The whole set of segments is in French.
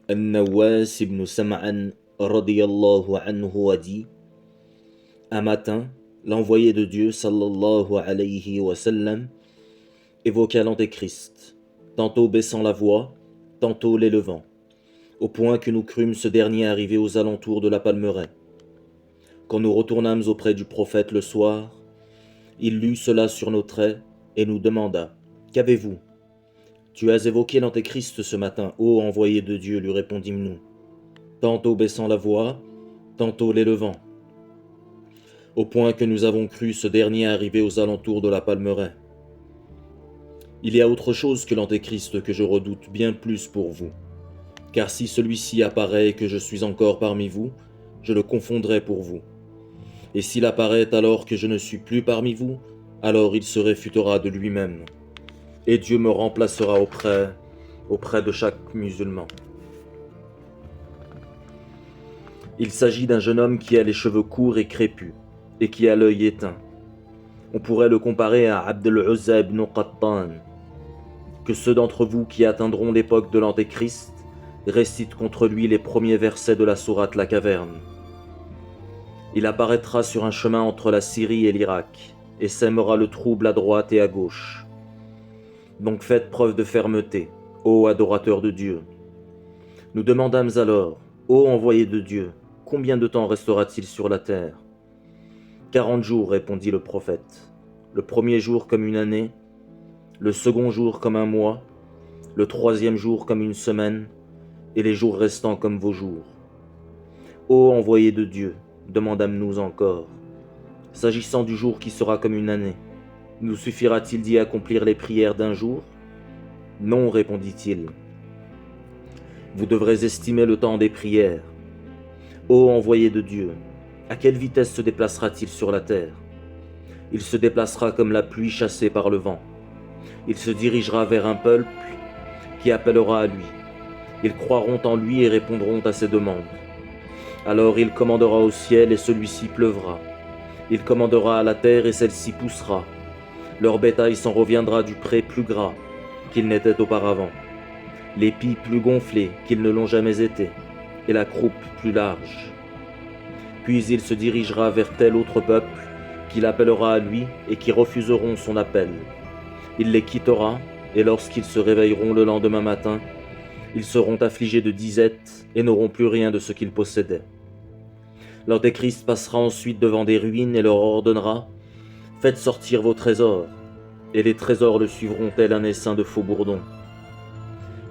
An-Nawas ibn Sam'an radiyallahu anhu a dit: un matin, l'envoyé de Dieu sallallahu alayhi wa sallam évoqua l'Antéchrist, tantôt baissant la voix, tantôt l'élevant, au point que nous crûmes ce dernier arriver aux alentours de la Palmeraie. Quand nous retournâmes auprès du prophète le soir, il lut cela sur nos traits et nous demanda: qu'avez-vous? Tu as évoqué l'Antéchrist ce matin, ô envoyé de Dieu, lui répondîmes-nous, tantôt baissant la voix, tantôt l'élevant, au point que nous avons cru ce dernier arriver aux alentours de la Palmeraie. Il y a autre chose que l'Antéchrist que je redoute bien plus pour vous, car si celui-ci apparaît et que je suis encore parmi vous, je le confondrai pour vous. Et s'il apparaît alors que je ne suis plus parmi vous, alors il se réfutera de lui-même, et Dieu me remplacera auprès de chaque musulman. Il s'agit d'un jeune homme qui a les cheveux courts et crépus, et qui a l'œil éteint. On pourrait le comparer à Abd al-Uzza ibn Qattan. Que ceux d'entre vous qui atteindront l'époque de l'Antéchrist récitent contre lui les premiers versets de la sourate La Caverne. Il apparaîtra sur un chemin entre la Syrie et l'Irak, et sèmera le trouble à droite et à gauche. Donc faites preuve de fermeté, ô adorateurs de Dieu. Nous demandâmes alors: ô envoyé de Dieu, combien de temps restera-t-il sur la terre? 40 jours, répondit le prophète. Le premier jour comme une année, le second jour comme un mois, le troisième jour comme une semaine, et les jours restants comme vos jours. Ô envoyé de Dieu, demandâmes-nous encore, s'agissant du jour qui sera comme une année, nous suffira-t-il d'y accomplir les prières d'un jour? Non, répondit-il. Vous devrez estimer le temps des prières. Ô envoyé de Dieu, à quelle vitesse se déplacera-t-il sur la terre? Il se déplacera comme la pluie chassée par le vent. Il se dirigera vers un peuple qui appellera à lui. Ils croiront en lui et répondront à ses demandes. Alors il commandera au ciel et celui-ci pleuvra. Il commandera à la terre et celle-ci poussera. Leur bétail s'en reviendra du pré plus gras qu'il n'était auparavant, l'épi plus gonflé qu'ils ne l'ont jamais été, et la croupe plus large. Puis il se dirigera vers tel autre peuple qu'il appellera à lui et qui refuseront son appel. Il les quittera, et lorsqu'ils se réveilleront le lendemain matin, ils seront affligés de disette et n'auront plus rien de ce qu'ils possédaient. L'Antéchrist passera ensuite devant des ruines et leur ordonnera: faites sortir vos trésors, et les trésors le suivront tel un essaim de faux bourdons.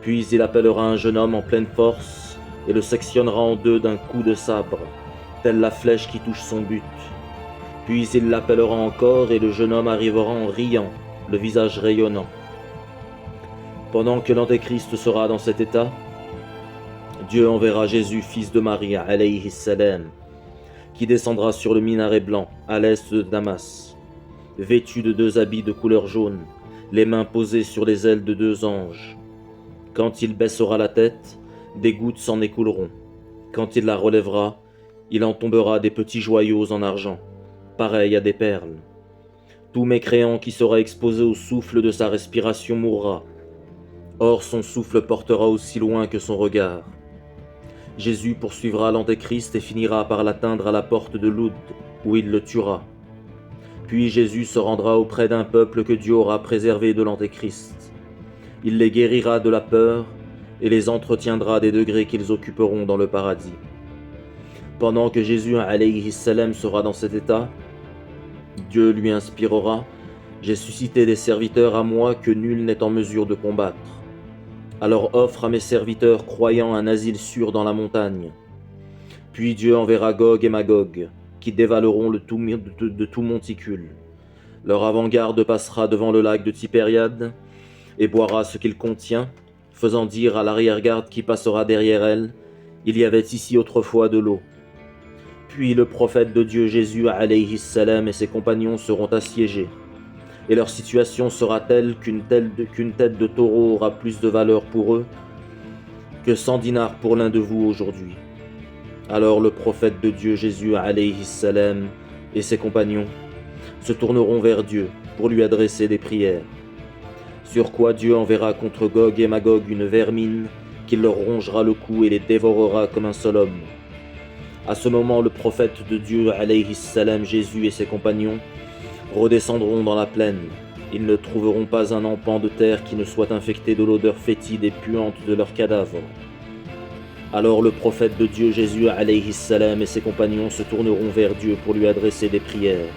Puis il appellera un jeune homme en pleine force, et le sectionnera en deux d'un coup de sabre, telle la flèche qui touche son but. Puis il l'appellera encore, et le jeune homme arrivera en riant, le visage rayonnant. Pendant que l'Antéchrist sera dans cet état, Dieu enverra Jésus, fils de Marie, alayhi salam, qui descendra sur le minaret blanc, à l'est de Damas, vêtu de deux habits de couleur jaune, les mains posées sur les ailes de deux anges. Quand il baissera la tête, des gouttes s'en écouleront. Quand il la relèvera, il en tombera des petits joyaux en argent, pareils à des perles. Tout mécréant qui sera exposé au souffle de sa respiration mourra. Or son souffle portera aussi loin que son regard. Jésus poursuivra l'Antéchrist et finira par l'atteindre à la porte de Loud, où il le tuera. Puis Jésus se rendra auprès d'un peuple que Dieu aura préservé de l'Antéchrist. Il les guérira de la peur et les entretiendra des degrés qu'ils occuperont dans le paradis. Pendant que Jésus alayhi salam sera dans cet état, Dieu lui inspirera: j'ai suscité des serviteurs à moi que nul n'est en mesure de combattre. Alors offre à mes serviteurs croyants un asile sûr dans la montagne. Puis Dieu enverra Gog et Magog, qui dévaleront de tout monticule. Leur avant-garde passera devant le lac de Tibériade et boira ce qu'il contient, faisant dire à l'arrière-garde qui passera derrière elle: il y avait ici autrefois de l'eau. Puis le prophète de Dieu Jésus alayhi salam et ses compagnons seront assiégés, et leur situation sera telle qu'une tête de taureau aura plus de valeur pour eux que 100 dinars pour l'un de vous aujourd'hui. Alors le prophète de Dieu Jésus alayhi salam et ses compagnons se tourneront vers Dieu pour lui adresser des prières. Sur quoi Dieu enverra contre Gog et Magog une vermine qu'il leur rongera le cou et les dévorera comme un seul homme. À ce moment, le prophète de Dieu, alayhi salam, Jésus et ses compagnons, redescendront dans la plaine. Ils ne trouveront pas un empan de terre qui ne soit infecté de l'odeur fétide et puante de leurs cadavres. Alors le prophète de Dieu, Jésus, alayhi salam, et ses compagnons se tourneront vers Dieu pour lui adresser des prières.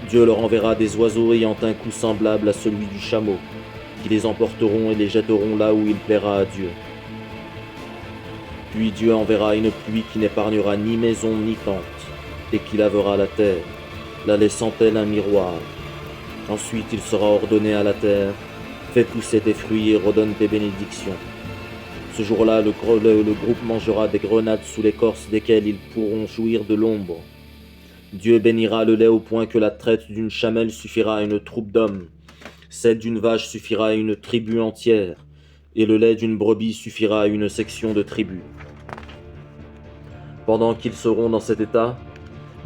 Dieu leur enverra des oiseaux ayant un cou semblable à celui du chameau, qui les emporteront et les jetteront là où il plaira à Dieu. Puis Dieu enverra une pluie qui n'épargnera ni maison ni tente, et qui lavera la terre, la laissant tel un miroir. Ensuite il sera ordonné à la terre, fais pousser tes fruits et redonne tes bénédictions. Ce jour-là, le groupe mangera des grenades sous l'écorce desquelles ils pourront jouir de l'ombre. Dieu bénira le lait au point que la traite d'une chamelle suffira à une troupe d'hommes, celle d'une vache suffira à une tribu entière, et le lait d'une brebis suffira à une section de tribu. Pendant qu'ils seront dans cet état,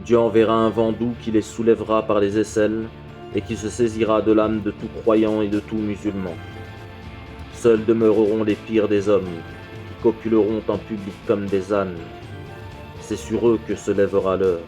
Dieu enverra un vent doux qui les soulèvera par les aisselles et qui se saisira de l'âme de tout croyant et de tout musulman. Seuls demeureront les pires des hommes, qui copuleront en public comme des ânes. C'est sur eux que se lèvera l'heure.